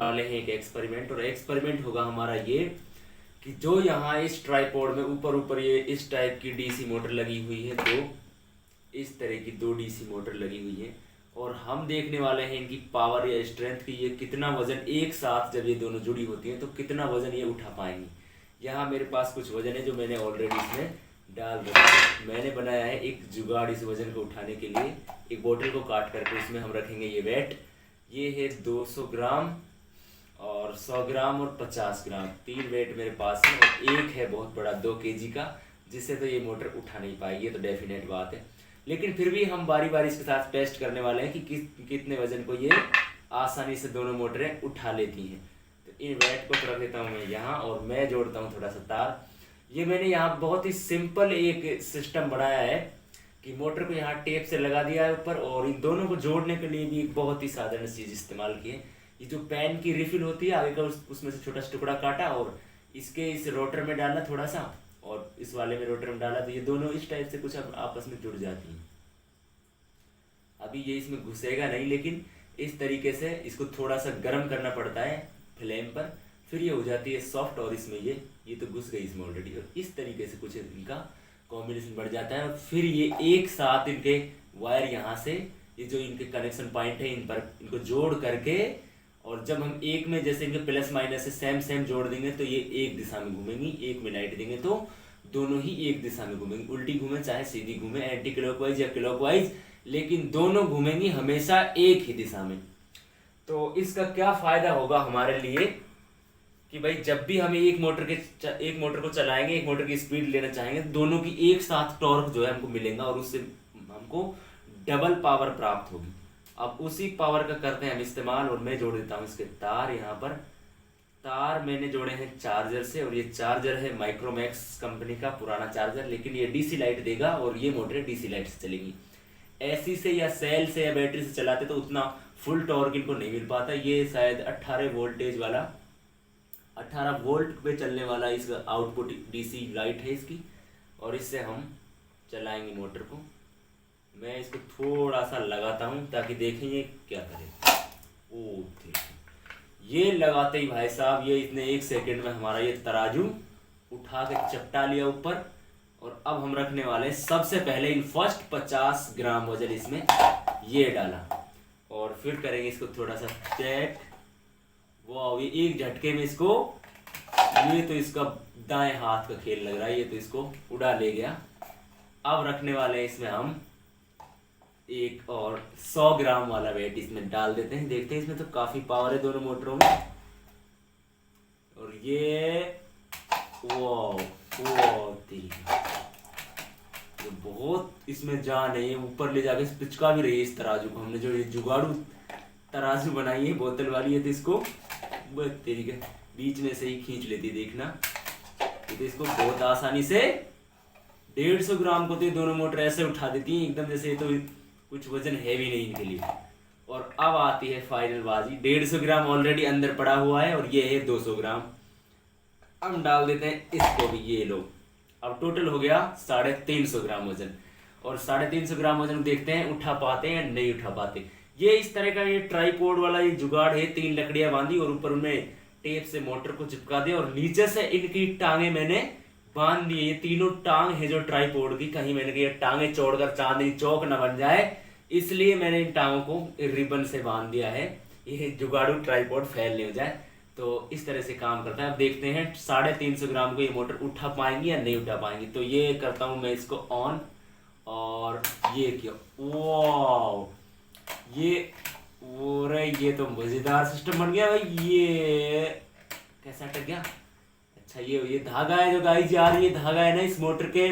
वाले हैं एक एक्सपेरिमेंट, और एक्सपेरिमेंट होगा हमारा ये कि जो यहाँ इस ट्राइपॉड में ऊपर ऊपर ये इस टाइप की डीसी मोटर लगी हुई है, दो इस तरह की दो डीसी मोटर लगी हुई है, और हम देखने वाले हैं इनकी पावर या स्ट्रेंथ की ये कितना वजन एक साथ जब ये दोनों जुड़ी होती हैं तो कितना वजन ये उठा पाएंगी। यहाँ मेरे पास कुछ वजन है जो मैंने ऑलरेडी इसमें डाल रखा है। मैंने बनाया है एक जुगाड़ इस वजन को उठाने के लिए। एक बोतल को काट करके उसमें हम रखेंगे ये वेट। ये है 200 ग्राम और 100 ग्राम और 50 ग्राम, तीन वेट मेरे पास है, और एक है बहुत बड़ा 2 केजी का, जिससे तो ये मोटर उठा नहीं पाएगी, ये तो डेफिनेट बात है। लेकिन फिर भी हम बारी बारी इसके साथ टेस्ट करने वाले हैं कि कितने वजन को ये आसानी से दोनों मोटरें उठा लेती हैं। तो इन वेट को रख देता हूँ मैं यहाँ, और मैं जोड़ता हूँ थोड़ा सा तार। ये मैंने यहाँ बहुत ही सिंपल एक सिस्टम बनाया है कि मोटर को यहाँ टेप से लगा दिया है ऊपर, और इन दोनों को जोड़ने के लिए भी एक बहुत ही साधारण चीज़ इस्तेमाल की है। ये जो पेन की रिफिल होती है आगे का, उसमें से छोटा सा टुकड़ा काटा और इसके इस रोटर में डाला थोड़ा सा, और इस वाले में रोटर में डाला, तो ये दोनों इस टाइप से कुछ आपस में जुड़ जाती हैं। अभी ये इसमें घुसेगा नहीं, लेकिन इस तरीके से इसको थोड़ा सा गर्म करना पड़ता है फ्लेम पर, फिर ये हो जाती है सॉफ्ट, और इसमें ये तो घुस गई इसमें ऑलरेडी, और इस तरीके से कुछ इनका कॉम्बिनेशन बढ़ जाता है। और फिर ये एक साथ इनके वायर यहाँ से, ये जो इनके कनेक्शन पॉइंट है इन पर इनको जोड़ करके, और जब हम एक में जैसे इनके प्लस माइनस से सेम सेम जोड़ देंगे तो ये एक दिशा में घूमेंगी, एक में लाइट देंगे तो दोनों ही एक दिशा में घूमेंगी, उल्टी घूमे चाहे सीधी घूमे, एंटी क्लॉकवाइज या क्लॉकवाइज, लेकिन दोनों घूमेंगी हमेशा एक ही दिशा में। तो इसका क्या फायदा होगा हमारे लिए कि भाई जब भी हमें एक मोटर को चलाएंगे, एक मोटर की स्पीड लेना चाहेंगे, दोनों की एक साथ टॉर्क जो है हमको मिलेगा, और उससे हमको डबल पावर प्राप्त होगी। अब उसी पावर का करते हैं हम इस्तेमाल, और मैं जोड़ देता हूँ इसके तार। यहाँ पर तार मैंने जोड़े हैं चार्जर से, और ये चार्जर है माइक्रोमैक्स कंपनी का पुराना चार्जर, लेकिन ये डीसी लाइट देगा और ये मोटरें डीसी लाइट से चलेंगी। एसी से या सेल से या बैटरी से चलाते तो उतना फुल टॉर्क इनको नहीं मिल पाता। ये शायद 18 वोल्टेज वाला, 18 वोल्ट पे चलने वाला इसका आउटपुट डीसी लाइट है इसकी, और इससे हम चलाएंगे मोटर को। मैं इसको थोड़ा सा लगाता हूँ ताकि देखें ये क्या करे। ओ ये लगाते ही भाई साहब ये इतने 1 सेकंड में हमारा ये तराजू उठा के चपटा लिया ऊपर, और अब हम रखने वाले सबसे पहले इन फर्स्ट 50 ग्राम वजन इसमें ये डाला, और फिर करेंगे इसको थोड़ा सा चेक। वाह, ये एक झटके में इसको, ये तो इसका दाएं हाथ का खेल लग रहा है, ये तो इसको उड़ा ले गया। अब रखने वाले हैं इसमें हम एक और 100 ग्राम वाला वेट इसमें डाल देते हैं। देखते हैं इसमें तो काफी पावर है दोनों मोटरों में, और ये वाह ये बहुत इसमें जान है, ये ऊपर ले जाके पिचका भी रही है इस तराजू को। हमने जो ये जुगाड़ू तराजू बनाई है बोतल वाली है, तो इसको तेरी के बीच में से ही खींच लेती, देखना। तो इसको बहुत आसानी से 150 ग्राम को तो ये दोनों मोटर ऐसे उठा देती हैं एकदम, जैसे तो कुछ वजन हैवी नहीं इनके लिए। और अब आती है फाइनल बाजी। 150 ग्राम ऑलरेडी अंदर पड़ा हुआ है, और ये है 200 ग्राम। हम डाल देते हैं इसको भी, ये लो। अब टोटल हो गया 350 ग्राम वजन, और 350 ग्राम वजन देखते हैं उठा पाते हैं या नहीं उठा पाते। ये इस तरह का ये ट्राइपॉड वाला ये जुगाड़ है, 3 लकड़ियां बांधी और ऊपर उनमें टेप से मोटर को चिपका दिया, और नीचे से इनकी टांगे मैंने बांध दिए। ये तीनों टांग है जो ट्राइपॉड की, कहीं मैंने ये टांगे चौड़कर चांदनी चौक न बन जाए, इसलिए मैंने इन टांगों को रिबन से बांध दिया है, ये जुगाड़ू ट्राइपॉड फेल नहीं हो जाए। तो इस तरह से काम करता है। अब देखते हैं 350 ग्राम को ये मोटर उठा पाएंगी या नहीं उठा पाएंगी। तो ये करता हूं मैं इसको ऑन, और ये क्या, वाह ये तो मजेदार सिस्टम बन गया भाई। ये कैसा अटक गया। अच्छा, ये धागा है जो गाइस जा रही है, धागा है ना इस मोटर के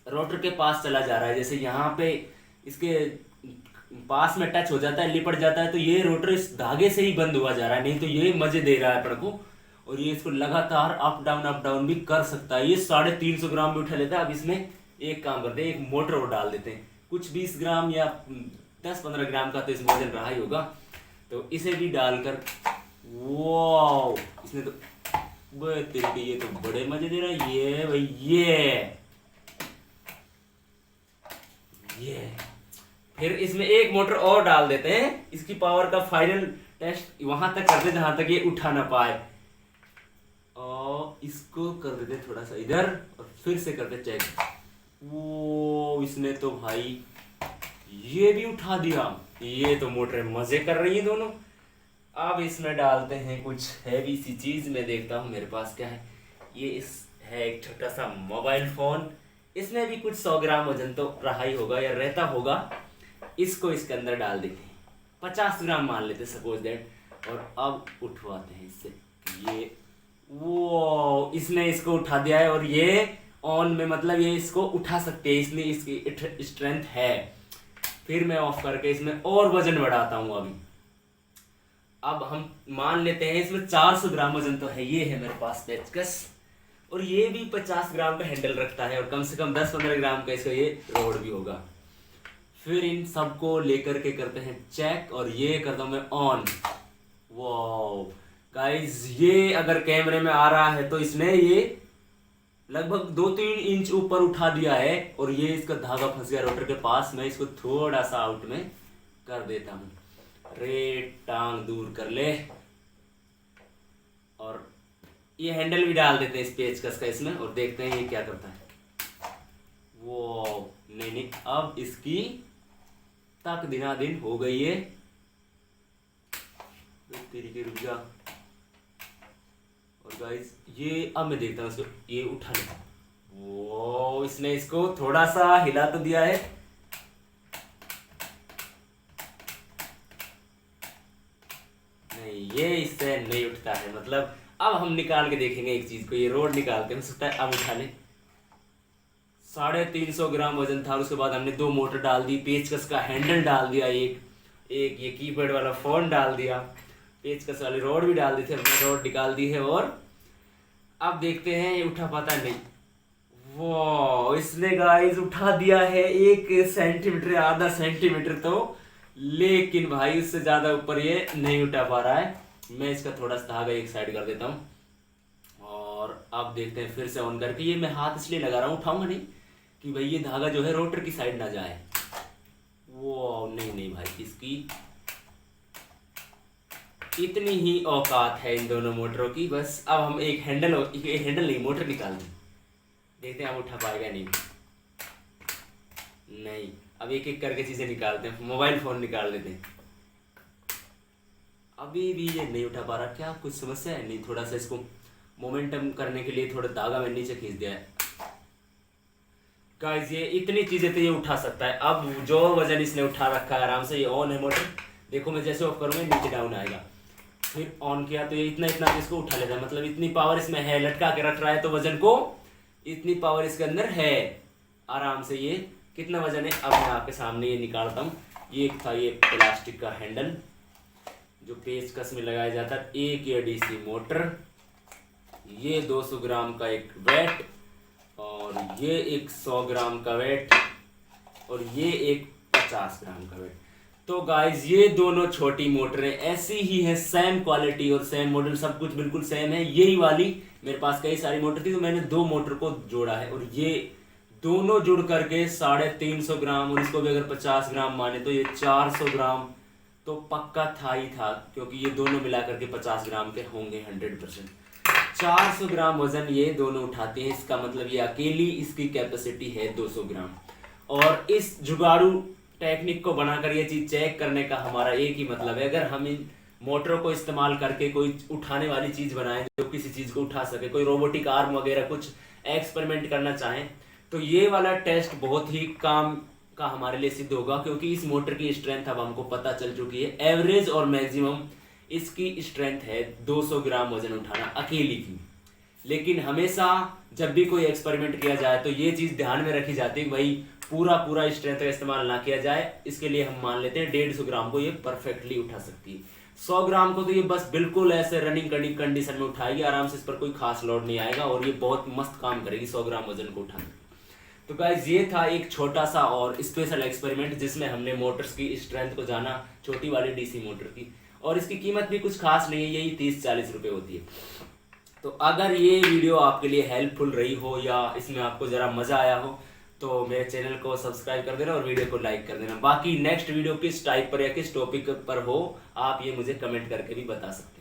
रोटर के पास चला जा रहा है, जैसे यहाँ पे इसके पास में टच हो जाता है, लिपट जाता है, तो ये रोटर इस धागे से ही बंद हुआ जा रहा है, नहीं तो ये मजे दे रहा है अपन को। और ये इसको लगातार अप डाउन भी कर सकता है। ये 350 ग्राम भी उठा लेता है। अब इसमें एक काम करते हैं, एक मोटर और डाल देते हैं, कुछ 20 ग्राम या 10-15 ग्राम का तो इसमें वजन रहा ही होगा, तो इसे भी डालकर, वाह इसमें तो तरीके ये तो बड़े मजे दे रहा है ये भाई। ये फिर इसमें एक मोटर और डाल देते हैं, इसकी पावर का फाइनल टेस्ट वहां तक करते जहां तक ये उठा ना पाए, और इसको कर देते थोड़ा सा इधर और फिर से करते चेक। वो इसने तो भाई ये भी उठा दिया। ये तो मोटर मजे कर रही है दोनों। अब इसमें डालते हैं कुछ हैवी सी चीज। मैं देखता हूँ मेरे पास क्या है। ये इस है एक छोटा सा मोबाइल फोन। इसमें भी कुछ 100 ग्राम वजन तो रहा ही होगा या रहता होगा। इसको इसके अंदर डाल देते हैं, 50 ग्राम मान लेते सपोज दैट, और अब उठवाते हैं इससे। ये वो इसने इसको उठा दिया है, और ये ऑन में मतलब ये इसको उठा सकते हैं, इसलिए इसकी स्ट्रेंथ है। फिर मैं ऑफ करके इसमें और वजन बढ़ाता हूँ अभी। अब हम मान लेते हैं इसमें 400 ग्राम वजन तो है। ये है मेरे पास पेचकस, और ये भी 50 ग्राम का हैंडल रखता है, और कम से कम 10-15 ग्राम का इसका ये रोड भी होगा। फिर इन सबको लेकर के करते हैं चेक, और ये करता हूँ मैं ऑन। वाओ गाइस, ये अगर कैमरे में आ रहा है तो इसने ये लगभग 2-3 इंच ऊपर उठा दिया है, और ये इसका धागा फंस गया रोटर के पास। मैं इसको थोड़ा सा आउट में कर देता हूँ। रे टांग दूर कर ले, और ये हैंडल भी डाल देते हैं इस पेचकस का इसमें, और देखते हैं ये क्या करता है। वो नहीं, अब इसकी तक दिना दिन हो गई है। तेरी के रुक जा। और गाइस ये अब मैं देखता हूँ इसको, ये उठा ले। वो इसने इसको थोड़ा सा हिला तो दिया है। नहीं, ये इससे नहीं उठता है। मतलब अब हम निकाल के देखेंगे एक चीज को। ये रोड निकालते हैं, हो सकता है अब उठा ले। 350 ग्राम वजन था, उसके बाद हमने 2 मोटर डाल दी, पेचकस का हैंडल डाल दिया, एक ये कीपैड वाला फोन डाल दिया, पेचकस वाली रोड भी डाल दी थी, हमने रोड निकाल दी है। और अब देखते हैं ये उठा पाता नहीं। वो इसने गाइस उठा दिया है 1 सेंटीमीटर, आधा सेंटीमीटर तो, लेकिन भाई उससे ज्यादा ऊपर ये नहीं उठा पा रहा है। मैं इसका थोड़ा सा धागा एक साइड कर देता हूँ, और अब देखते हैं फिर से ऑन करके। ये मैं हाथ इसलिए लगा रहा हूँ, उठाऊंगा नहीं, कि भाई ये धागा जो है रोटर की साइड ना जाए। वो नहीं भाई, इसकी इतनी ही औकात है इन दोनों मोटरों की। बस अब हम एक हैंडल नहीं, मोटर निकाल दें, देखते हैं अब उठा पाएगा नहीं। अब एक एक करके चीजें निकालते हैं। मोबाइल फोन निकाल लेते हैं। अभी भी ये नहीं उठा पा रहा, क्या कुछ समस्या है? नहीं, थोड़ा सा इसको मोमेंटम करने के लिए थोड़ा धागा मैंने नीचे खींच दिया है। गाइस ये इतनी चीजें तो ये उठा सकता है। अब जो वजन इसने उठा रखा है आराम से, ये ऑन है मोटर। देखो मैं जैसे ऑफ करूंगा नीचे डाउन आएगा, फिर ऑन किया तो ये इतना इतना इसको उठा लेता है। मतलब इतनी पावर इसमें है, लटका के रख रहा है तो वजन को इतनी पावर इसके अंदर है आराम से। ये कितना वजन है अब मैं आपके सामने ये निकालता हूँ। ये था ये प्लास्टिक का हैंडल जो पेचकस में लगाया जाता है। एक ये डीसी मोटर, ये 200 ग्राम का एक वेट, और ये एक 100 ग्राम का वेट, और ये एक 50 ग्राम का वेट। तो गाइज ये दोनों छोटी मोटरें ऐसी ही हैं, सेम क्वालिटी और सेम मॉडल, सब कुछ बिल्कुल सेम है। यही वाली मेरे पास कई सारी मोटर थी तो मैंने 2 मोटर को जोड़ा है, और ये दोनों जुड़ करके 350 ग्राम, और इसको भी अगर 50 ग्राम माने तो ये 400 ग्राम तो पक्का था ही था, क्योंकि ये दोनों मिला करके 50 ग्राम के होंगे 100%। 400 ग्राम वजन ये दोनों उठाते हैं। इसका मतलब ये अकेली इसकी कैपेसिटी है 200 ग्राम। और इस जुगाड़ू टेक्निक को बनाकर ये चीज चेक करने का हमारा एक ही मतलब है, अगर हम इन मोटरों को इस्तेमाल करके कोई उठाने वाली चीज बनाएं जो किसी चीज को उठा सके, कोई रोबोटिक आर्म वगैरह कुछ एक्सपेरिमेंट करना चाहें, तो ये वाला टेस्ट बहुत ही काम का हमारे लिए सिद्ध होगा। क्योंकि इस मोटर की स्ट्रेंथ अब हमको पता चल चुकी है, एवरेज और मैक्सिमम इसकी स्ट्रेंथ है 200 ग्राम वजन उठाना अकेली की। लेकिन हमेशा जब भी कोई एक्सपेरिमेंट किया जाए तो ये चीज ध्यान में रखी जाती है, भाई पूरा स्ट्रेंथ का इस्तेमाल ना किया जाए। इसके लिए हम मान लेते हैं 150 ग्राम को ये परफेक्टली उठा सकती है। 100 ग्राम को तो ये बस बिल्कुल ऐसे रनिंग कंडीशन में उठाएगी आराम से, इस पर कोई खास लोड नहीं आएगा, और ये बहुत मस्त काम करेगी 100 ग्राम वजन को उठाने। तो गाइज ये था एक छोटा सा और स्पेशल एक्सपेरिमेंट जिसमें हमने मोटर्स की स्ट्रेंथ को जाना, छोटी वाली डीसी मोटर की। और इसकी कीमत भी कुछ खास नहीं है, यही 30-40 रुपए होती है। तो अगर ये वीडियो आपके लिए हेल्पफुल रही हो या इसमें आपको ज़रा मज़ा आया हो तो मेरे चैनल को सब्सक्राइब कर देना और वीडियो को लाइक कर देना। बाकी नेक्स्ट वीडियो किस टाइप पर या किस टॉपिक पर हो, आप ये मुझे कमेंट करके भी बता सकते हैं।